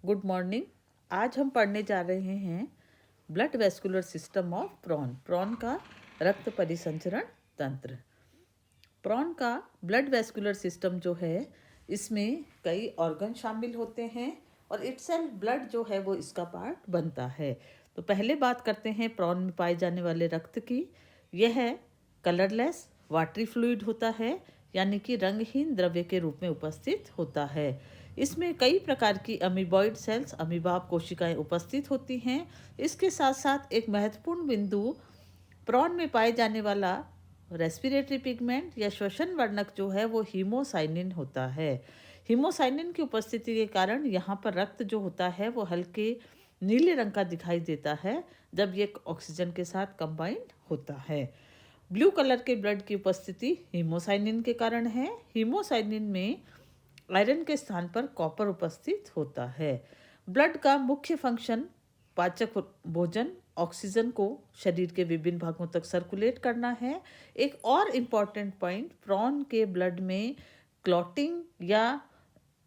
Good morning. आज हम पढ़ने जा रहे हैं blood vascular system of prawn. Prawn का रक्त परिसंचरण तंत्र। प्रॉन का ब्लड वेस्कुलर सिस्टम जो है, इसमें कई ऑर्गन शामिल होते हैं और इटसेल्फ ब्लड जो है वो इसका पार्ट बनता है। तो पहले बात करते हैं प्रॉन में पाए जाने वाले रक्त की। यह कलरलेस वाटरी फ्लूइड होता है, यानी कि रंगहीन द्रव्य के रूप में उपस्थित होता है। इसमें कई प्रकार की अमीबॉइड सेल्स, अमीबाब कोशिकाएं उपस्थित होती हैं। इसके साथ साथ एक महत्वपूर्ण बिंदु, प्रॉन में पाए जाने वाला रेस्पिरेटरी पिगमेंट या श्वसन वर्णक जो है वो हीमोसाइनिन होता है। हीमोसाइनिन की उपस्थिति के कारण यहाँ पर रक्त जो होता है वो हल्के नीले रंग का दिखाई देता है जब ये ऑक्सीजन के साथ कंबाइंड होता है। ब्लू कलर के ब्लड की उपस्थिति हीमोसाइनिन के कारण है। हीमोसाइनिन में आयरन के स्थान पर कॉपर उपस्थित होता है। ब्लड का मुख्य फंक्शन पाचक भोजन, ऑक्सीजन को शरीर के विभिन्न भागों तक सर्कुलेट करना है। एक और इम्पॉर्टेंट पॉइंट, प्रॉन के ब्लड में क्लॉटिंग या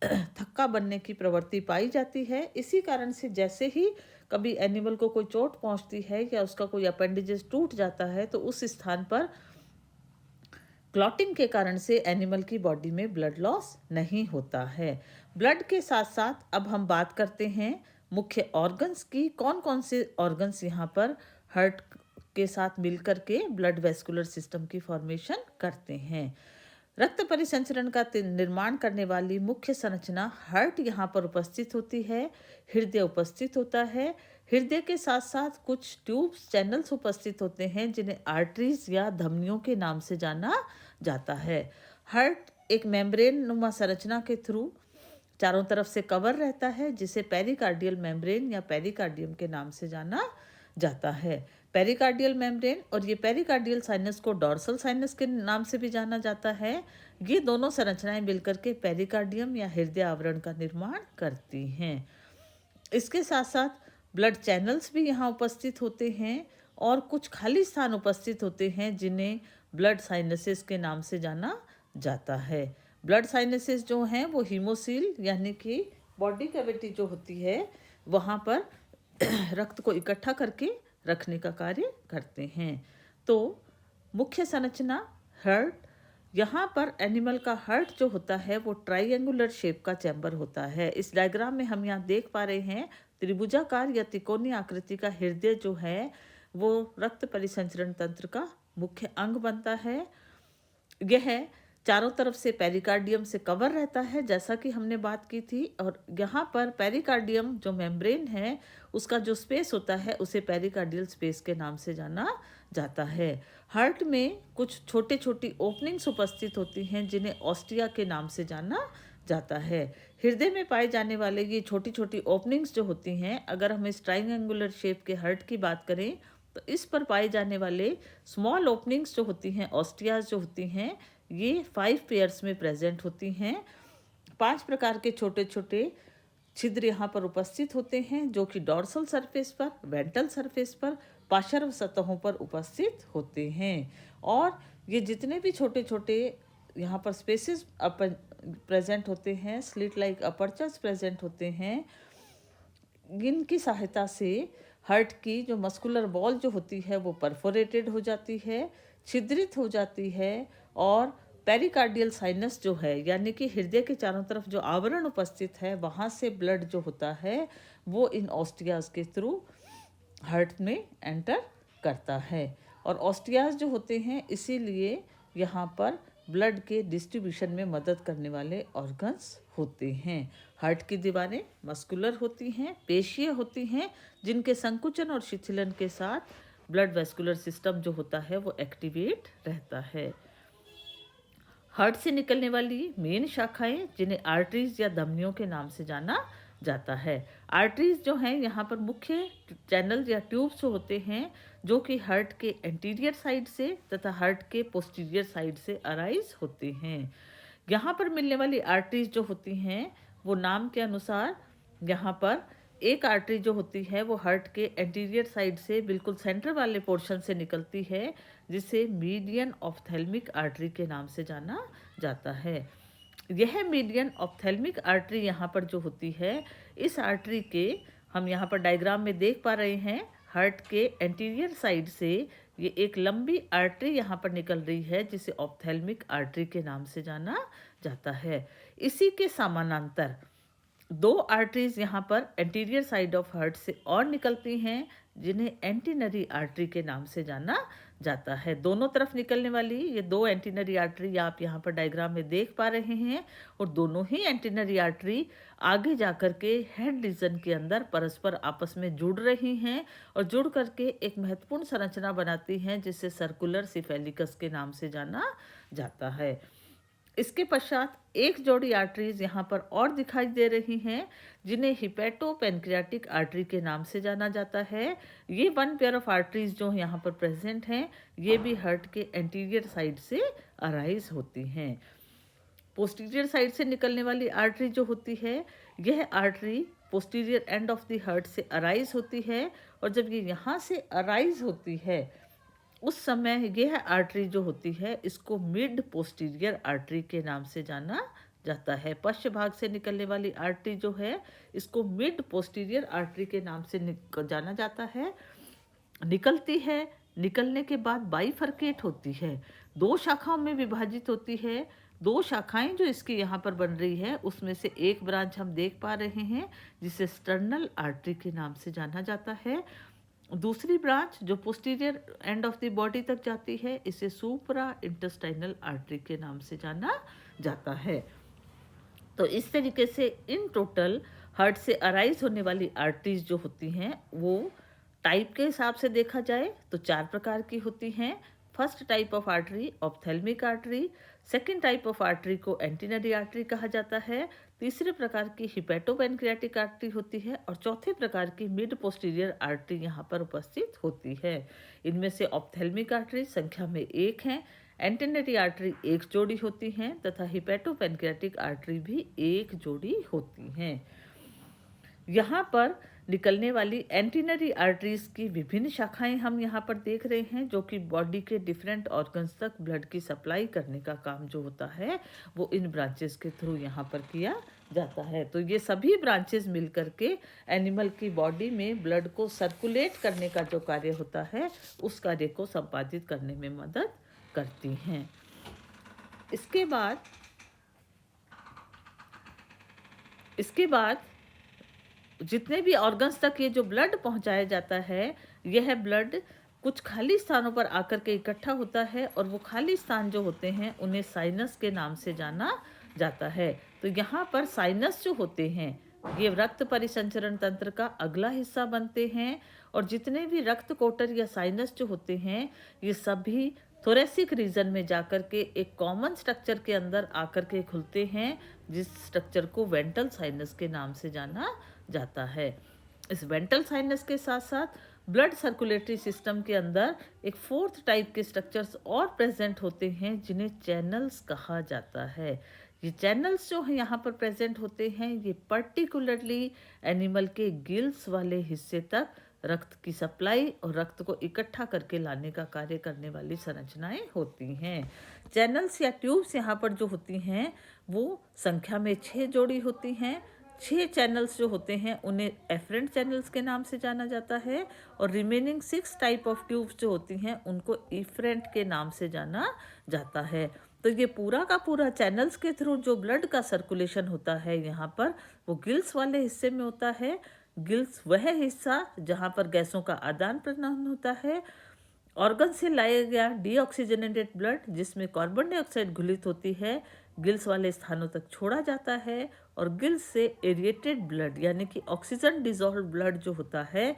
थक्का बनने की प्रवृत्ति पाई जाती है। इसी कारण से जैसे ही कभी एनिमल को कोई चोट पहुंचती है या उसका कोई अपेंडिजेस टूट जाता है तो उस स्थान पर क्लॉटिंग के कारण से एनिमल की बॉडी में ब्लड लॉस नहीं होता है। ब्लड के साथ साथ अब हम बात करते हैं मुख्य ऑर्गन्स की। कौन कौन से ऑर्गन्स यहाँ पर हार्ट के साथ मिलकर के ब्लड वेस्कुलर सिस्टम की फॉर्मेशन करते हैं। रक्त परिसंचरण का निर्माण करने वाली मुख्य संरचना हार्ट यहाँ पर उपस्थित होती है। हृदय उपस्थित होता है। हृदय के साथ साथ कुछ ट्यूब्स, चैनल्स उपस्थित होते हैं जिन्हें आर्टरीज या धमनियों के नाम से जाना जाता है। हार्ट एक मेम्ब्रेन नुमा संरचना के थ्रू चारों तरफ से कवर रहता है, जिसे पेरिकार्डियल मेम्ब्रेन या पेरिकार्डियम के नाम से जाना जाता है। पेरिकार्डियल मेम्ब्रेन और ये पेरिकार्डियल साइनस को डॉर्सल साइनस के नाम से भी जाना जाता है। ये दोनों संरचनाएं मिलकर के पेरिकार्डियम या हृदय आवरण का निर्माण करती हैं। इसके साथ साथ ब्लड चैनल्स भी यहाँ उपस्थित होते हैं और कुछ खाली स्थान उपस्थित होते हैं जिन्हें ब्लड साइनसेस के नाम से जाना जाता है। ब्लड साइनसेस जो हैं वो हीमोसील, यानी कि बॉडी कैविटी जो होती है वहाँ पर रक्त को इकट्ठा करके रखने का कार्य करते हैं। तो मुख्य संरचना हार्ट, यहाँ पर एनिमल का हार्ट जो होता है वो ट्राइएंगुलर शेप का चैम्बर होता है। इस डायग्राम में हम यहाँ देख पा रहे हैं त्रिभुजाकार या त्रिकोणीय आकृति का हृदय जो है वो रक्त परिसंचरण तंत्र का मुख्य अंग बनता है। यह चारों तरफ से पेरिकार्डियम से कवर रहता है, जैसा कि हमने बात की थी। और यहाँ पर पेरिकार्डियम जो मेम्ब्रेन है उसका जो स्पेस होता है उसे पेरिकार्डियल स्पेस के नाम से जाना जाता है। हार्ट में कुछ छोटे छोटी ओपनिंग्स उपस्थित होती हैं जिन्हें ऑस्टिया के नाम से जाना जाता है। हृदय में पाए जाने वाले ये छोटी छोटी ओपनिंग्स जो होती हैं, अगर हम इस ट्राइंगुलर शेप के हार्ट की बात करें तो इस पर पाए जाने वाले स्मॉल ओपनिंग्स जो होती हैं, ऑस्टियाज जो होती हैं, ये 5 पेयर्स में प्रेजेंट होती हैं। 5 प्रकार के छोटे छोटे छिद्र यहाँ पर उपस्थित होते हैं जो कि डॉर्सल सरफेस पर, वेंट्रल सरफेस पर, पार्श्व सतहों पर उपस्थित होते हैं। और ये जितने भी छोटे छोटे यहाँ पर स्पेसेस प्रेजेंट होते हैं, स्लिट लाइक अपर्चर्स प्रेजेंट होते हैं, इनकी सहायता से हार्ट की जो मस्कुलर वॉल जो होती है वो परफोरेटेड हो जाती है, छिद्रित हो जाती है। और पेरिकार्डियल साइनस जो है, यानी कि हृदय के चारों तरफ जो आवरण उपस्थित है, वहाँ से ब्लड जो होता है वो इन ऑस्टियाज के थ्रू हार्ट में एंटर करता है। और ऑस्टियाज जो होते हैं इसीलिए यहाँ पर ब्लड के डिस्ट्रीब्यूशन में मदद करने वाले ऑर्गन्स होते हैं। हार्ट की दीवारें मस्कुलर होती हैं, पेशीय होती हैं, जिनके संकुचन और शिथिलन के साथ ब्लड वेस्कुलर सिस्टम जो होता है वो एक्टिवेट रहता है। हार्ट से निकलने वाली मेन शाखाएं जिन्हें आर्टरीज या धमनियों के नाम से जाना जाता है। आर्टरीज जो हैं यहाँ पर मुख्य चैनल या ट्यूब्स जो होते हैं जो कि हार्ट के एंटीरियर साइड से तथा हार्ट के पोस्टीरियर साइड से अराइज होते हैं। यहाँ पर मिलने वाली आर्टरीज जो होती हैं वो नाम के अनुसार, यहाँ पर एक आर्टरी जो होती है वो हार्ट के एंटीरियर साइड से बिल्कुल सेंटर वाले पोर्शन से निकलती है, जिसे मीडियन ऑफ्थेल्मिक आर्टरी के नाम से जाना जाता है। यह मीडियन ऑप्थेल्मिक आर्टरी यहाँ पर जो होती है, इस आर्टरी के हम यहाँ पर डायग्राम में देख पा रहे हैं, हार्ट के एंटीरियर साइड से ये एक लंबी आर्टरी यहाँ पर निकल रही है जिसे ऑप्थेल्मिक आर्टरी के नाम से जाना जाता है। इसी के समानांतर दो आर्टरीज यहाँ पर एंटीरियर साइड ऑफ हार्ट से और निकलती हैं जिन्हें एंटीनरी आर्टरी के नाम से जाना जाता है। दोनों तरफ निकलने वाली ये दो एंटीनरी आर्टरी आप यहाँ पर डायग्राम में देख पा रहे हैं, और दोनों ही एंटीनरी आर्टरी आगे जाकर के हेड रीजन के अंदर परस्पर आपस में जुड़ रही हैं और जुड़ करके एक महत्वपूर्ण संरचना बनाती हैं जिसे सर्कुलर सिफेलिकस के नाम से जाना जाता है। इसके पश्चात एक जोड़ी आर्टरीज यहाँ पर और दिखाई दे रही हैं जिन्हें हिपैटो पेनक्रियाटिक आर्टरी के नाम से जाना जाता है। ये वन पेयर ऑफ आर्टरीज जो यहाँ पर प्रेजेंट हैं, ये भी हार्ट के एंटीरियर साइड से अराइज होती हैं। पोस्टीरियर साइड से निकलने वाली आर्टरी जो होती है, यह artery posterior end of the heart से अराइज होती है, और जब ये यहाँ से अराइज होती है उस समय यह आर्टरी जो होती है इसको मिड पोस्टीरियर आर्टरी के नाम से जाना जाता है। पश्च भाग से निकलने वाली आर्टरी जो है इसको मिड पोस्टीरियर आर्टरी के नाम से जाना जाता है। निकलती है, निकलने के बाद बाइफर्केट होती है, दो शाखाओं में विभाजित होती है। दो शाखाएं जो इसकी यहाँ पर बन रही है उसमें से एक ब्रांच हम देख पा रहे हैं जिसे स्टर्नल आर्टरी के नाम से जाना जाता है। दूसरी ब्रांच जो posterior end of the body तक जाती है इसे सुप्रा इंटेस्टाइनल आर्टरी के नाम से जाना जाता है। तो इस तरीके से इन टोटल हार्ट से अराइज होने वाली आर्टरीज जो होती हैं वो टाइप के हिसाब से देखा जाए तो चार प्रकार की होती हैं। First type of artery ophthalmic artery, second type of artery को एंटीनरी आर्टरी कहा जाता है, तीसरे प्रकार की हिपैटोपेनक्रियाटिक आर्टरी होती है, और चौथे प्रकार की मिड पोस्टीरियर आर्टरी यहाँ पर उपस्थित होती है। इनमें से ऑप्थेल्मिक आर्टरी संख्या में एक है, एंटीनरी आर्टरी एक जोड़ी होती हैं तथा हिपैटोपेनक्रियाटिक आर्टरी भी एक जोड़ी होती हैं। यहाँ पर निकलने वाली एंटीनरी आर्टरीज की विभिन्न शाखाएं हम यहाँ पर देख रहे हैं जो कि बॉडी के डिफरेंट ऑर्गन्स तक ब्लड की सप्लाई करने का काम जो होता है वो इन ब्रांचेस के थ्रू यहाँ पर किया जाता है। तो ये सभी ब्रांचेस मिलकर के एनिमल की बॉडी में ब्लड को सर्कुलेट करने का जो कार्य होता है उस कार्य को संपादित करने में मदद करती हैं। इसके बाद जितने भी ऑर्गन्स तक ये जो ब्लड पहुंचाया जाता है, यह ब्लड कुछ खाली स्थानों पर आकर के इकट्ठा होता है और वो खाली स्थान जो होते हैं उन्हें साइनस के नाम से जाना जाता है। तो यहाँ पर साइनस जो होते हैं ये रक्त परिसंचरण तंत्र का अगला हिस्सा बनते हैं, और जितने भी रक्त कोटर या साइनस जो होते हैं ये सभी थोरेसिक रीजन में जाकर के एक कॉमन स्ट्रक्चर के अंदर आकर के खुलते हैं जिस स्ट्रक्चर को वेंट्रल साइनस के नाम से जाना जाता है। इस वेंट्रल साइनस के साथ साथ ब्लड सर्कुलेटरी सिस्टम के अंदर एक फोर्थ टाइप के स्ट्रक्चर्स और प्रेजेंट होते हैं जिन्हें चैनल्स कहा जाता है। ये चैनल्स जो हैं यहाँ पर प्रेजेंट होते हैं ये पर्टिकुलरली एनिमल के गिल्स वाले हिस्से तक रक्त की सप्लाई और रक्त को इकट्ठा करके लाने का कार्य करने वाली संरचनाएं होती हैं। चैनल्स या ट्यूब्स यहाँ पर जो होती हैं वो संख्या में 6 जोड़ी होती हैं। 6 चैनल्स जो होते हैं उन्हें एफरेंट चैनल्स के नाम से जाना जाता है, और रिमेनिंग 6 टाइप ऑफ ट्यूब्स जो होती हैं उनको इफरेंट के नाम से जाना जाता है। तो ये पूरा का पूरा चैनल्स के थ्रू जो ब्लड का सर्कुलेशन होता है यहाँ पर वो गिल्स वाले हिस्से में होता है। गिल्स वह हिस्सा जहाँ पर गैसों का आदान प्रदान होता है। ऑर्गन से लाया गया डीऑक्सीजनेटेड ब्लड जिसमें कार्बन डाइऑक्साइड घुलित होती है गिल्स वाले स्थानों तक छोड़ा जाता है, और गिल्स से एरिएटेड ब्लड यानी कि ऑक्सीजन डिजॉल्व ब्लड जो होता है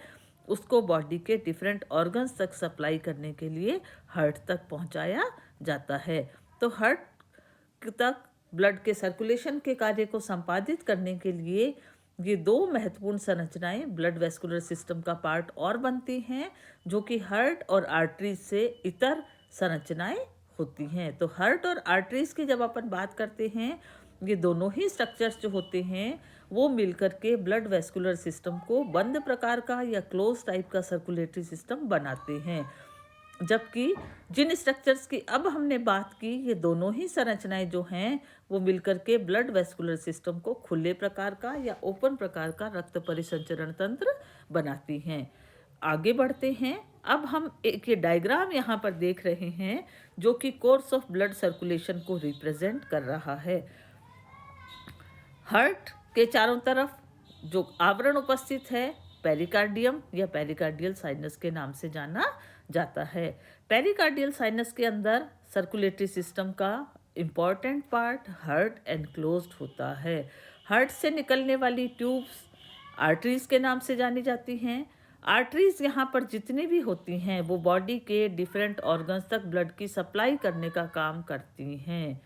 उसको बॉडी के डिफरेंट ऑर्गन्स तक सप्लाई करने के लिए हार्ट तक पहुंचाया जाता है। तो हार्ट तक ब्लड के सर्कुलेशन के कार्य को संपादित करने के लिए ये 2 महत्वपूर्ण संरचनाएं ब्लड वेस्कुलर सिस्टम का पार्ट और बनती हैं जो कि हार्ट और आर्टरीज से इतर संरचनाएं होती हैं। तो हार्ट और आर्टरीज की जब अपन बात करते हैं ये दोनों ही स्ट्रक्चर्स जो होते हैं वो मिलकर के ब्लड वेस्कुलर सिस्टम को बंद प्रकार का या क्लोज टाइप का सर्कुलेटरी सिस्टम बनाते हैं। जबकि जिन स्ट्रक्चर्स की अब हमने बात की, ये दोनों ही संरचनाएं जो हैं वो मिलकर के ब्लड वेस्कुलर सिस्टम को खुले प्रकार का या ओपन प्रकार का रक्त परिसंचरण तंत्र बनाती हैं। आगे बढ़ते हैं। अब हम एक ये डायग्राम यहाँ पर देख रहे हैं जो कि कोर्स ऑफ ब्लड सर्कुलेशन को रिप्रेजेंट कर रहा है। हार्ट के चारों तरफ जो आवरण उपस्थित है पेरिकार्डियम या पेरिकार्डियल साइनस के नाम से जाना जाता है। पेरिकार्डियल साइनस के अंदर सर्कुलेटरी सिस्टम का इम्पॉर्टेंट पार्ट हार्ट एनक्लोज्ड होता है। हार्ट से निकलने वाली ट्यूब्स आर्टरीज के नाम से जानी जाती हैं। आर्टरीज यहाँ पर जितनी भी होती हैं वो बॉडी के डिफरेंट ऑर्गन्स तक ब्लड की सप्लाई करने का काम करती हैं।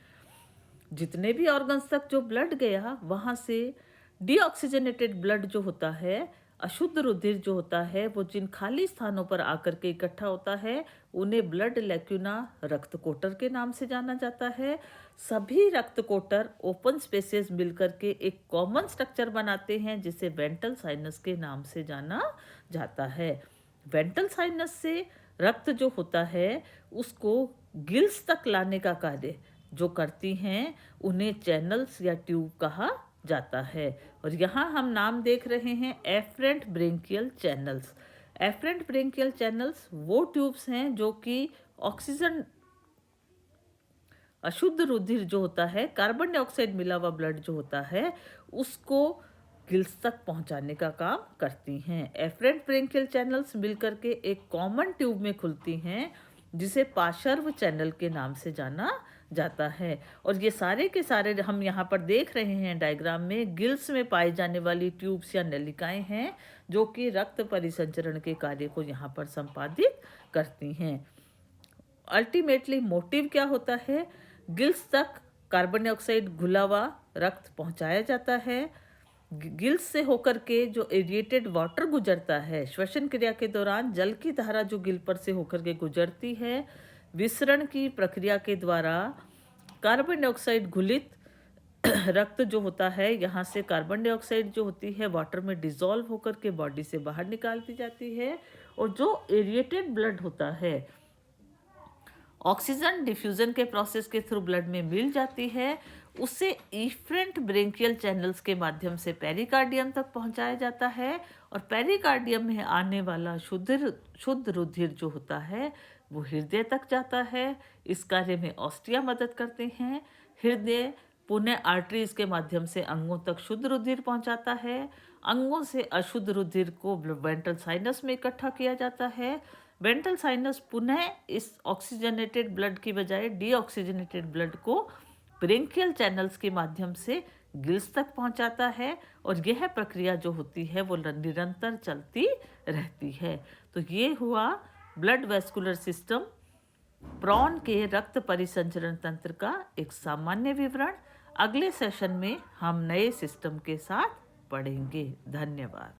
जितने भी ऑर्गन्स तक जो ब्लड गया वहाँ से डीऑक्सीजनेटेड ब्लड जो होता है, अशुद्ध रुधिर जो होता है, वो जिन खाली स्थानों पर आकर के इकट्ठा होता है उन्हें ब्लड लैक्यूना रक्त कोटर के नाम से जाना जाता है। सभी रक्त कोटर ओपन स्पेसेस मिलकर के एक कॉमन स्ट्रक्चर बनाते हैं जिसे वेंट्रल साइनस के नाम से जाना जाता है। वेंट्रल साइनस से रक्त जो होता है उसको गिल्स तक लाने का कार्य जो करती हैं उन्हें चैनल्स या ट्यूब कहा जाता है। और यहाँ हम नाम देख रहे हैं afferent branchial channels. Afferent branchial channels वो ट्यूब्स हैं जो कि ऑक्सीजन अशुद्ध रुधिर जो होता है, कार्बन डाइऑक्साइड मिला हुआ ब्लड जो होता है उसको गिल्स तक पहुंचाने का काम करती हैं। एफरेंट ब्रेंकियल चैनल्स मिलकर के एक कॉमन ट्यूब में खुलती हैं जिसे पार्श्व चैनल के नाम से जाना जाता है। और ये सारे के सारे हम यहाँ पर देख रहे हैं डायग्राम में गिल्स में पाई जाने वाली ट्यूब्स या नलिकाएं हैं जो कि रक्त परिसंचरण के कार्य को यहाँ पर संपादित करती हैं। अल्टीमेटली मोटिव क्या होता है? गिल्स तक कार्बन डाइऑक्साइड घुला हुआ रक्त पहुँचाया जाता है। गिल्स से होकर के जो एरिएटेड वाटर गुजरता है, श्वसन क्रिया के दौरान जल की धारा जो गिल पर से होकर के गुजरती है, विसरण की प्रक्रिया के द्वारा कार्बन डाइऑक्साइड घुलित रक्त जो होता है यहाँ से कार्बन डाइऑक्साइड जो होती है वाटर में डिसॉल्व होकर के बॉडी से बाहर निकाल दी जाती है। और जो एरिएटेड ब्लड होता है ऑक्सीजन डिफ्यूजन के प्रोसेस के थ्रू ब्लड में मिल जाती है, उसे इफरेंट ब्रेंकियल चैनल्स के माध्यम से पेरिकार्डियम तक पहुंचाया जाता है। और पेरिकार्डियम में आने वाला शुद्ध रुधिर जो होता है वो हृदय तक जाता है। इस कार्य में ऑस्टिया मदद करते हैं। हृदय पुनः आर्टरीज के माध्यम से अंगों तक शुद्ध रुधिर पहुंचाता है। अंगों से अशुद्ध रुधिर को वेंट्रल साइनस में इकट्ठा किया जाता है। वेंट्रल साइनस पुनः इस ऑक्सीजनेटेड ब्लड की बजाय डीऑक्सीजनेटेड ब्लड को ब्रेंकियल चैनल्स के माध्यम से गिल्स तक पहुंचाता है। और यह प्रक्रिया जो होती है वो निरंतर चलती रहती है। तो ये हुआ ब्लड वेस्कुलर सिस्टम प्रॉन के रक्त परिसंचरण तंत्र का एक सामान्य विवरण। अगले सेशन में हम नए सिस्टम के साथ पढ़ेंगे। धन्यवाद।